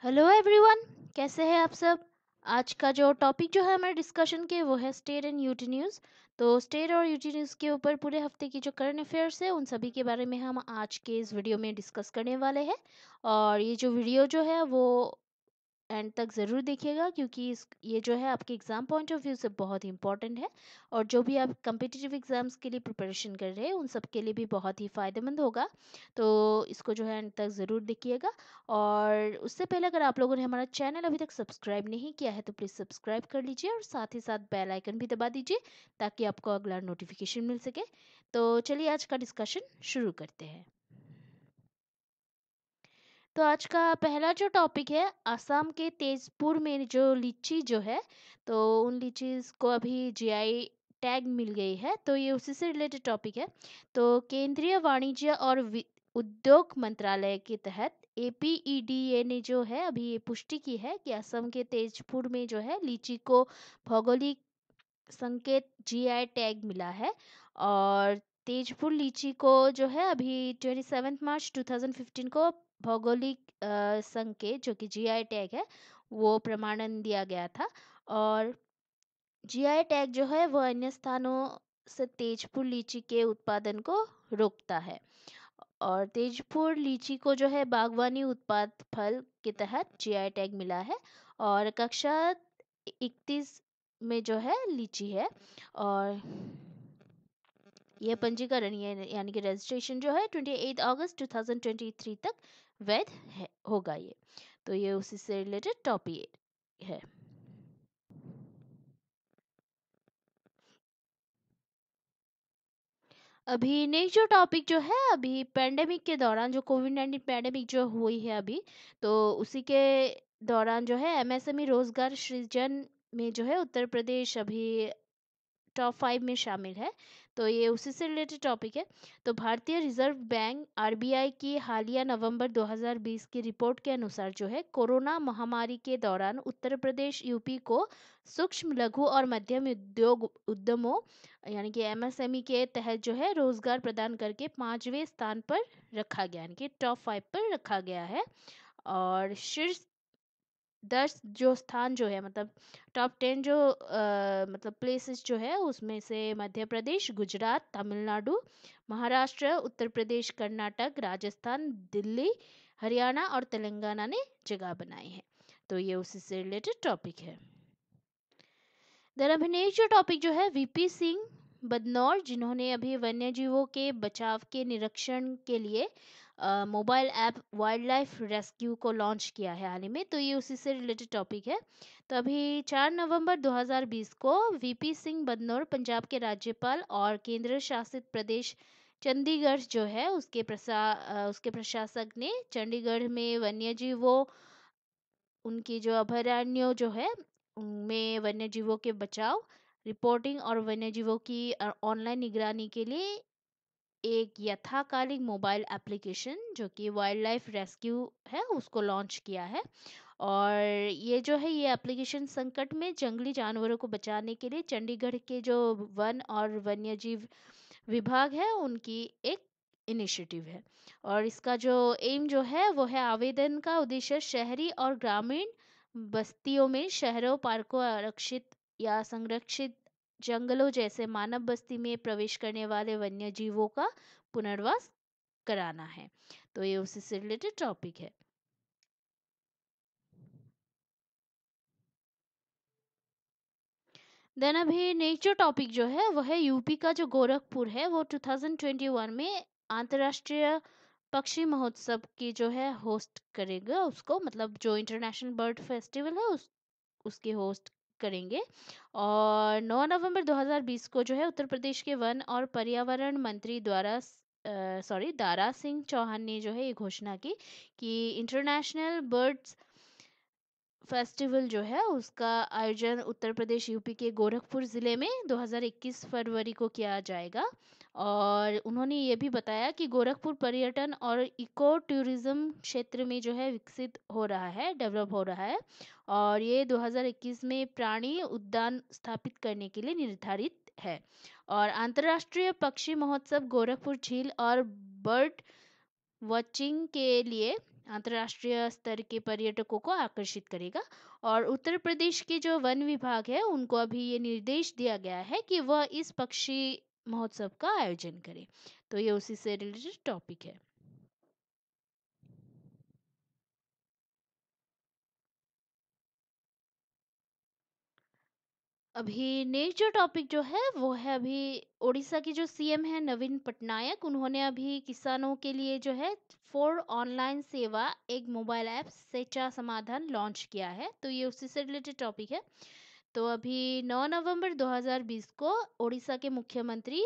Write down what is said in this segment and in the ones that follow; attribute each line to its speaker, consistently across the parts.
Speaker 1: Hello everyone, कैसे हैं आप सब। आज का जो टॉपिक जो है हमारे डिस्कशन के वो है स्टेट एंड यूटी न्यूज़। तो स्टेट और यूटी न्यूज़ के ऊपर पूरे हफ्ते की जो करंट अफेयर्स है उन सभी के बारे में हम आज के इस वीडियो में डिस्कस करने वाले हैं। और ये जो वीडियो जो है वो एंड तक ज़रूर देखिएगा, क्योंकि ये जो है आपके एग्ज़ाम पॉइंट ऑफ व्यू से बहुत ही इंपॉर्टेंट है। और जो भी आप कम्पिटिटिव एग्ज़ाम्स के लिए प्रिपरेशन कर रहे हैं उन सब के लिए भी बहुत ही फ़ायदेमंद होगा। तो इसको जो है एंड तक ज़रूर देखिएगा। और उससे पहले अगर आप लोगों ने हमारा चैनल अभी तक सब्सक्राइब नहीं किया है तो प्लीज़ सब्सक्राइब कर लीजिए और साथ ही साथ बेल आइकन भी दबा दीजिए ताकि आपको अगला नोटिफिकेशन मिल सके। तो चलिए आज का डिस्कशन शुरू करते हैं। तो आज का पहला जो टॉपिक है, असम के तेजपुर में जो लीची जो है, तो उन लीचीज को अभी जीआई टैग मिल गई है। तो ये उसी से रिलेटेड टॉपिक है। तो केंद्रीय वाणिज्य और उद्योग मंत्रालय के तहत एपीईडीए ने जो है अभी ये पुष्टि की है कि असम के तेजपुर में जो है लीची को भौगोलिक संकेत जीआई टैग मिला है। और तेजपुर लीची को जो है अभी 27 मार्च 2015 को भौगोलिक संकेत जो कि जीआई टैग है वो प्रमाणन दिया गया था। और जीआई टैग जो है वो अन्य स्थानों से तेजपुर लीची के उत्पादन को रोकता है। और तेजपुर लीची को जो है बागवानी उत्पाद फल के तहत जीआई टैग मिला है। और कक्षा 31 में जो है लीची है। और यह पंजीकरण ये यानी कि रजिस्ट्रेशन जो है 28 अगस्त 2023 तक वैध होगा ये। तो ये उसी से रिलेटेड टॉपिक है। अभी नेक्स्ट जो टॉपिक जो है, अभी पेंडेमिक के दौरान जो कोविड-19 पेंडेमिक जो हुई है अभी, तो उसी के दौरान जो है एमएसएमई रोजगार सृजन में जो है उत्तर प्रदेश अभी टॉप 5 में शामिल है। तो ये उसी से रिलेटेड टॉपिक है। तो भारतीय रिजर्व बैंक आरबीआई की हालिया नवंबर 2020 की रिपोर्ट के अनुसार जो है कोरोना महामारी के दौरान उत्तर प्रदेश यूपी को सूक्ष्म लघु और मध्यम उद्योग उद्यमों यानी कि एमएसएमई के तहत जो है रोजगार प्रदान करके 5वें स्थान पर रखा गया, यानी कि टॉप 5 पर रखा गया है। और शीर्ष 10 जो स्थान जो है मतलब टॉप 10 जो मतलब प्लेसेस जो है उसमें से मध्य प्रदेश, गुजरात, तमिलनाडु, महाराष्ट्र, उत्तर प्रदेश, कर्नाटक, राजस्थान, दिल्ली, हरियाणा और तेलंगाना ने जगह बनाई है। तो ये उसी से रिलेटेड टॉपिक है। देन अभी नेक्स्ट जो टॉपिक जो है वीपी सिंह बदनौर, जिन्होंने अभी वन्य जीवों के बचाव के निरीक्षण के लिए mobile app wild life rescue को लॉन्च किया है हाल ही में। तो ये उसी से रिलेटेड टॉपिक है। तो अभी 4 नवंबर 2020 को वीपी सिंह बदनौर पंजाब के राज्यपाल और केंद्र शासित प्रदेश चंडीगढ़ जो है उसके प्रशासक ने चंडीगढ़ में वन्य जीवों उनकी जो अभयारण्यों जो है उनमें वन्य जीवों के बचाव, रिपोर्टिंग और वन्य जीवों की ऑनलाइन निगरानी के लिए एक यथाकालिक मोबाइल एप्लीकेशन जो कि वाइल्ड लाइफ रेस्क्यू है उसको लॉन्च किया है। और ये जो है ये एप्लीकेशन संकट में जंगली जानवरों को बचाने के लिए चंडीगढ़ के जो वन और वन्य जीव विभाग है उनकी एक इनिशिएटिव है। और इसका जो एम जो है वो है आवेदन का उद्देश्य शहरी और ग्रामीण बस्तियों में शहरों, पार्कों, आरक्षित या संरक्षित जंगलों जैसे मानव बस्ती में प्रवेश करने वाले वन्य जीवों का पुनर्वास कराना है। तो ये उसी से रिलेटेड टॉपिक है। देन अभी नेक्स्ट जो टॉपिक जो है वो है यूपी का जो गोरखपुर है वो 2021 में अंतर्राष्ट्रीय पक्षी महोत्सव की जो है होस्ट करेगा उसको, मतलब जो इंटरनेशनल बर्ड फेस्टिवल है उसके होस्ट करेंगे। और 9 नवंबर 2020 को जो है उत्तर प्रदेश के वन और पर्यावरण मंत्री दारा सिंह चौहान ने जो है ये घोषणा की कि इंटरनेशनल बर्ड्स फेस्टिवल जो है उसका आयोजन उत्तर प्रदेश यूपी के गोरखपुर ज़िले में 2021 फरवरी को किया जाएगा। और उन्होंने ये भी बताया कि गोरखपुर पर्यटन और इको टूरिज्म क्षेत्र में जो है विकसित हो रहा है, डेवलप हो रहा है। और ये 2021 में प्राणी उद्यान स्थापित करने के लिए निर्धारित है। और अंतर्राष्ट्रीय पक्षी महोत्सव गोरखपुर झील और बर्ड वॉचिंग के लिए अंतर्राष्ट्रीय स्तर के पर्यटकों को आकर्षित करेगा। और उत्तर प्रदेश के जो वन विभाग है उनको अभी ये निर्देश दिया गया है कि वह इस पक्षी महोत्सव का आयोजन करे। तो ये उसी से रिलेटेड टॉपिक है। अभी नेक्स्ट जो टॉपिक जो है वो है अभी उड़ीसा की जो सीएम है नवीन पटनायक, उन्होंने अभी किसानों के लिए जो है फॉर ऑनलाइन सेवा एक मोबाइल ऐप सेचा समाधान लॉन्च किया है। तो ये उसी से रिलेटेड टॉपिक है। तो अभी 9 नवंबर 2020 को ओडिशा के मुख्यमंत्री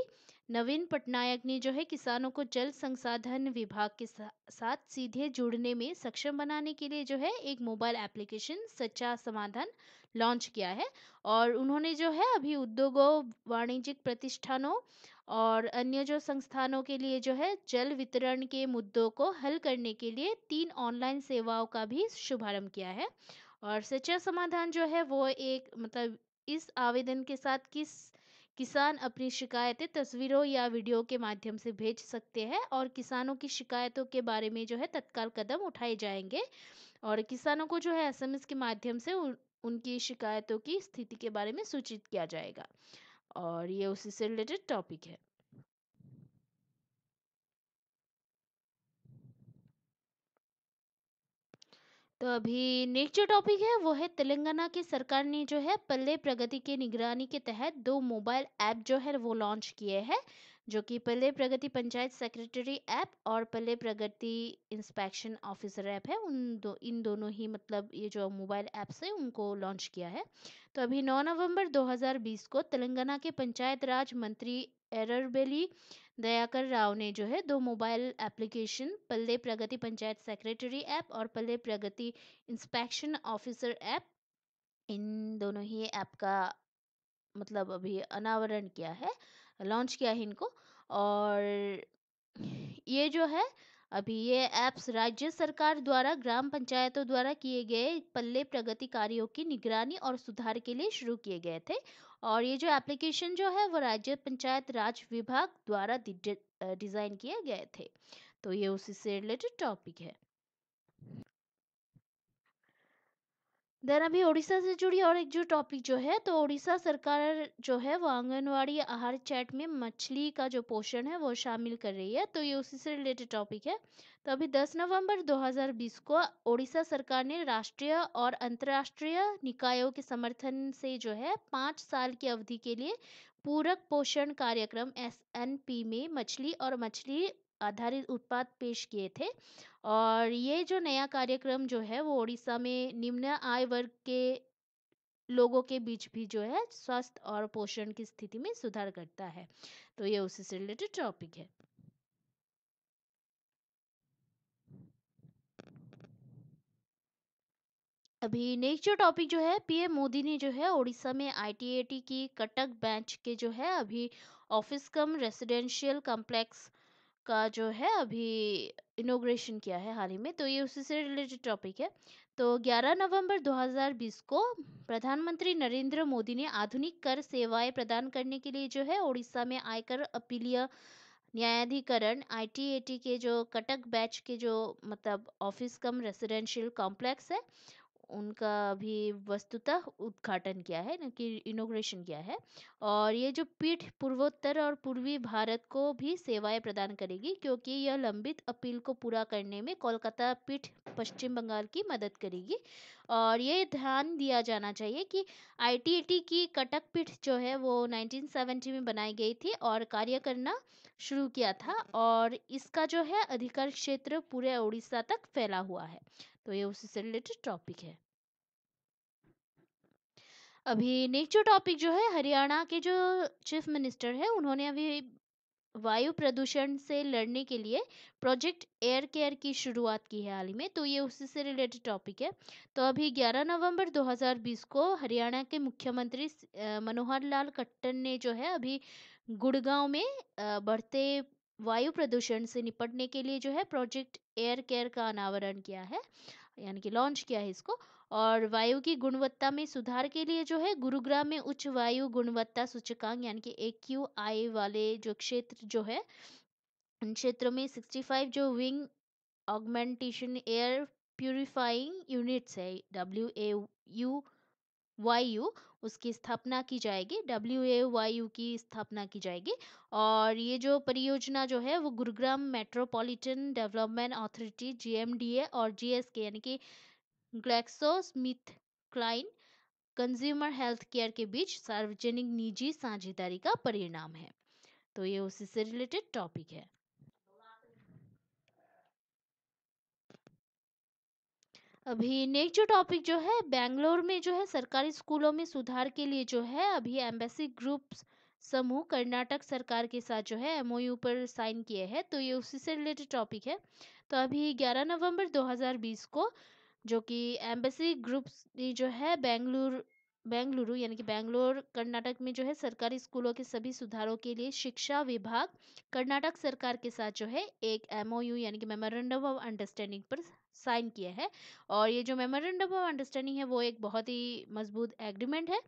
Speaker 1: नवीन पटनायक ने जो है किसानों को जल संसाधन विभाग के साथ सीधे जुड़ने में सक्षम बनाने के लिए जो है एक मोबाइल एप्लीकेशन सच्चा समाधान लॉन्च किया है। और उन्होंने जो है अभी उद्योगों, वाणिज्यिक प्रतिष्ठानों और अन्य जो संस्थानों के लिए जो है जल वितरण के मुद्दों को हल करने के लिए 3 ऑनलाइन सेवाओं का भी शुभारंभ किया है। और सच्चा समाधान जो है वो एक मतलब इस आवेदन के साथ किसान अपनी शिकायतें तस्वीरों या वीडियो के माध्यम से भेज सकते हैं और किसानों की शिकायतों के बारे में जो है तत्काल कदम उठाए जाएंगे। और किसानों को जो है एसएमएस के माध्यम से उनकी शिकायतों की स्थिति के बारे में सूचित किया जाएगा। और ये उसी से रिलेटेड टॉपिक है। तो अभी नेक्स्ट जो टॉपिक है वो है तेलंगाना की सरकार ने जो है पल्ले प्रगति की निगरानी के तहत 2 मोबाइल ऐप जो है वो लॉन्च किए हैं, जो कि पल्ले प्रगति पंचायत सेक्रेटरी ऐप और पल्ले प्रगति इंस्पेक्शन ऑफिसर ऐप है। इन दोनों ही मतलब ये जो मोबाइल ऐप्स है उनको लॉन्च किया है। तो अभी 9 नवंबर 2020 को तेलंगाना के पंचायत राज मंत्री एररबेली दयाकर राव ने जो है 2 मोबाइल एप्लीकेशन पल्ले प्रगति पंचायत सेक्रेटरी ऐप और पल्ले प्रगति इंस्पेक्शन ऑफिसर ऐप, इन दोनों ही ऐप का मतलब अभी अनावरण किया है, लॉन्च किया है इनको। और ये जो है अभी ये ऐप्स राज्य सरकार द्वारा ग्राम पंचायतों द्वारा किए गए पल्ले प्रगति कार्यों की निगरानी और सुधार के लिए शुरू किए गए थे। और ये जो एप्लीकेशन जो है वो राज्य पंचायत राज विभाग द्वारा डिजाइन किए गए थे। तो ये उसी से रिलेटेड टॉपिक है। देन अभी उड़ीसा से जुड़ी और एक जो टॉपिक जो है, तो उड़ीसा सरकार जो है वो आंगनवाड़ी आहार चैट में मछली का जो पोषण है वो शामिल कर रही है। तो ये उसी से रिलेटेड टॉपिक है। तो अभी 10 नवंबर 2020 को उड़ीसा सरकार ने राष्ट्रीय और अंतर्राष्ट्रीय निकायों के समर्थन से जो है 5 साल की अवधि के लिए पूरक पोषण कार्यक्रम एसएनपी में मछली और मछली आधारित उत्पाद पेश किए थे। और ये जो नया कार्यक्रम जो है वो उड़ीसा में निम्न आय वर्ग के लोगों के बीच भी जो है स्वास्थ्य और पोषण की स्थिति में सुधार करता है। तो ये उसी से रिलेटेड टॉपिक है। अभी नेक्स्ट जो टॉपिक जो है, पीएम मोदी ने जो है उड़ीसा में आईटीएटी की कटक बेंच के जो है अभी ऑफिस कम रेसिडेंशियल कॉम्प्लेक्स का जो है अभी इनॉग्रेशन किया है हाल ही में। तो ये उसी से रिलेटेड टॉपिक है। तो 11 नवंबर 2020 को प्रधानमंत्री नरेंद्र मोदी ने आधुनिक कर सेवाएं प्रदान करने के लिए जो है उड़ीसा में आयकर अपीलीय न्यायाधिकरण आईटीएटी के जो कटक बैच के जो मतलब ऑफिस कम रेसिडेंशियल कॉम्प्लेक्स है उनका भी वस्तुतः उद्घाटन किया है ना कि इनॉग्रेशन किया है। और ये जो पीठ पूर्वोत्तर और पूर्वी भारत को भी सेवाएं प्रदान करेगी, क्योंकि यह लंबित अपील को पूरा करने में कोलकाता पीठ पश्चिम बंगाल की मदद करेगी। और ये ध्यान दिया जाना चाहिए कि आईटीएटी की कटक पीठ जो है वो 1970 में बनाई गई थी और कार्य करना शुरू किया था। और इसका जो है अधिकार क्षेत्र पूरे उड़ीसा तक फैला हुआ है। तो ये उसी से रिलेटेड टॉपिक है। अभी नेक्स्ट जो टॉपिक जो है, हरियाणा के जो चीफ मिनिस्टर है उन्होंने अभी वायु प्रदूषण से लड़ने के लिए प्रोजेक्ट एयर केयर की शुरुआत की है हाल ही में। तो ये उसी से रिलेटेड टॉपिक है। तो अभी 11 नवंबर 2020 को हरियाणा के मुख्यमंत्री मनोहर लाल खट्टर ने जो है अभी गुड़गांव में बढ़ते वायु प्रदूषण से निपटने के लिए जो है प्रोजेक्ट एयर केयर का अनावरण किया है, यानी कि लॉन्च किया है इसको। और वायु की गुणवत्ता में सुधार के लिए जो है गुरुग्राम में उच्च वायु गुणवत्ता सूचकांक यानी कि AQI वाले जो क्षेत्र जो है उन क्षेत्रों में 65 जो wing augmentation air purifying units है, WAUYU, उसकी स्थापना की जाएगी, WAUYU की स्थापना की जाएगी। और ये जो परियोजना जो है वो Gurugram metropolitan development authority, GMDA, और GSK यानी कि Glaxo Smith Kline consumer health care के बीच सार्वजनिक निजी साझेदारी का परिणाम है। तो ये उसी से रिलेटेड टॉपिक है। अभी नेक्स्ट जो टॉपिक जो है, बेंगलोर में जो है सरकारी स्कूलों में सुधार के लिए जो है अभी एम्बेसी ग्रुप समूह कर्नाटक सरकार के साथ जो है MOU पर साइन किए हैं। तो ये उसी से रिलेटेड टॉपिक है। तो अभी 11 नवंबर 2020 को जो कि एम्बेसी ग्रुप्स ने जो है बेंगलुरु यानी कि बेंगलोर कर्नाटक में जो है सरकारी स्कूलों के सभी सुधारों के लिए शिक्षा विभाग कर्नाटक सरकार के साथ जो है एक MOU यानी कि मेमोरेंडम ऑफ अंडरस्टैंडिंग पर साइन किया है। और ये जो मेमोरेंडम ऑफ अंडरस्टैंडिंग है वो एक बहुत ही मजबूत एग्रीमेंट है।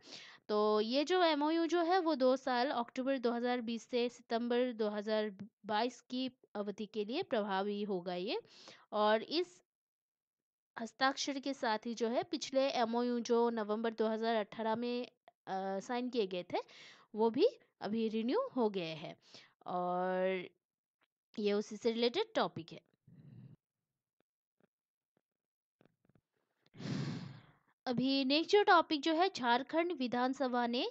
Speaker 1: तो ये जो MOU जो है वो 2 साल अक्टूबर 2020 से सितंबर 2022 की अवधि के लिए प्रभावी होगा ये। और इस हस्ताक्षर के साथ ही जो है पिछले MOU जो नवंबर 2018 में साइन किए गए थे वो भी अभी रिन्यू हो गए हैं। और ये उसी से रिलेटेड टॉपिक है। अभी नेक्स्ट जो टॉपिक जो है, झारखंड विधानसभा ने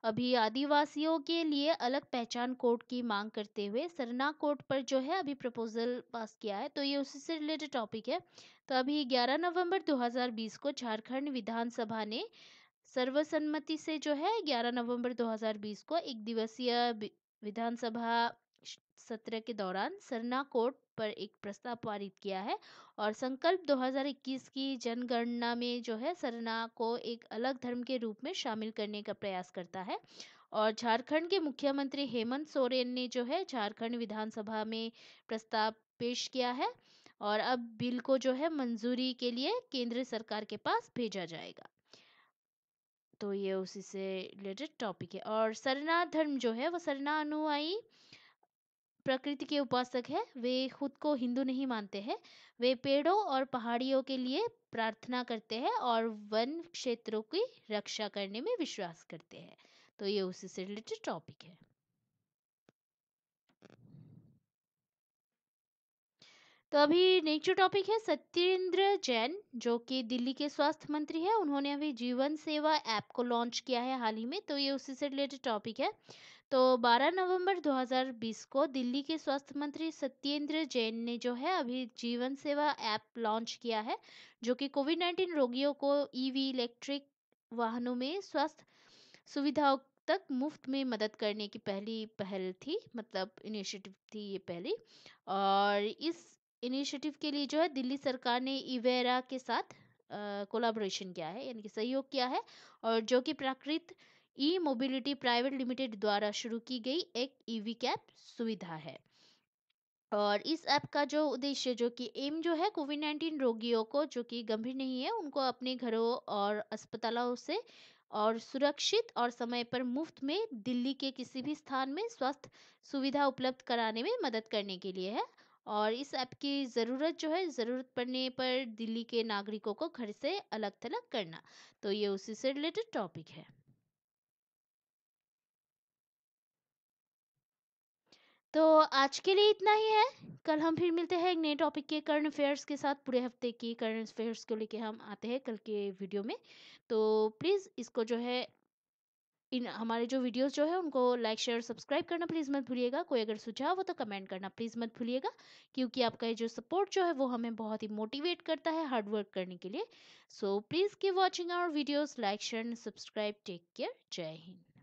Speaker 1: अभी आदिवासियों के लिए अलग पहचान कोड की मांग करते हुए सरना कोड पर जो है अभी प्रपोजल पास किया है। तो ये उसी से रिलेटेड टॉपिक है। तो अभी 11 नवंबर 2020 को झारखंड विधानसभा ने सर्वसम्मति से जो है 11 नवंबर 2020 को एक दिवसीय विधानसभा सत्र के दौरान सरना कोड पर एक प्रस्ताव पारित किया है। और संकल्प 2021 की जनगणना में जो है सरना को एक अलग धर्म के रूप में शामिल करने का प्रयास करता है। और झारखंड के मुख्यमंत्री हेमंत सोरेन ने जो है झारखंड विधानसभा में प्रस्ताव पेश किया है। और अब बिल को जो है मंजूरी के लिए केंद्र सरकार के पास भेजा जाएगा। तो ये उसी से रिलेटेड टॉपिक है। और सरना धर्म जो है वो सरना अनुयायी प्रकृति के उपासक है। वे खुद को हिंदू नहीं मानते हैं। वे पेड़ों और पहाड़ियों के लिए प्रार्थना करते हैं और वन क्षेत्रों की रक्षा करने में विश्वास करते हैं। तो ये उसी से रिलेटेड टॉपिक है। तो अभी नेक्स्ट जो टॉपिक है, सत्येंद्र जैन जो कि दिल्ली के स्वास्थ्य मंत्री है, उन्होंने अभी जीवन सेवा ऐप को लॉन्च किया है हाल ही में। तो ये उसी से रिलेटेड टॉपिक है। तो 12 नवंबर 2020 को दिल्ली के स्वास्थ्य मंत्री सत्येंद्र जैन ने जो है अभी जीवन सेवा ऐप लॉन्च किया है, जो कि कोविड-19 रोगियों को EV इलेक्ट्रिक वाहनों में स्वास्थ्य सुविधाओं तक मुफ्त में मदद करने की पहली पहल थी, मतलब इनिशिएटिव थी ये पहली। और इस इनिशिएटिव के लिए जो है दिल्ली सरकार ने इवेरा के साथ कोलाबोरेशन किया है यानी कि सहयोग किया है। और जो कि प्राकृत ई मोबिलिटी प्राइवेट लिमिटेड द्वारा शुरू की गई एक EV कैब सुविधा है। और इस ऐप का जो उद्देश्य जो कि एम जो है कोविड-19 रोगियों को जो कि गंभीर नहीं है उनको अपने घरों और अस्पतालों से और सुरक्षित और समय पर मुफ्त में दिल्ली के किसी भी स्थान में स्वास्थ्य सुविधा उपलब्ध कराने में मदद करने के लिए है। और इस ऐप की ज़रूरत जो है ज़रूरत पड़ने पर दिल्ली के नागरिकों को घर से अलग थलग करना। तो ये उसी से रिलेटेड टॉपिक है। तो आज के लिए इतना ही है। कल हम फिर मिलते हैं एक नए टॉपिक के करंट अफेयर्स के साथ। पूरे हफ्ते की करंट अफेयर्स को लेके हम आते हैं कल के वीडियो में। तो प्लीज़ इसको जो है इन हमारे जो वीडियोस जो है उनको लाइक शेयर सब्सक्राइब करना प्लीज़ मत भूलिएगा। कोई अगर सुझाव हो तो कमेंट करना प्लीज़ मत भूलिएगा, क्योंकि आपका ये जो सपोर्ट जो है वो हमें बहुत ही मोटिवेट करता है हार्ड वर्क करने के लिए। So please keep watching our videos, like share and subscribe. Take care. जय हिंद।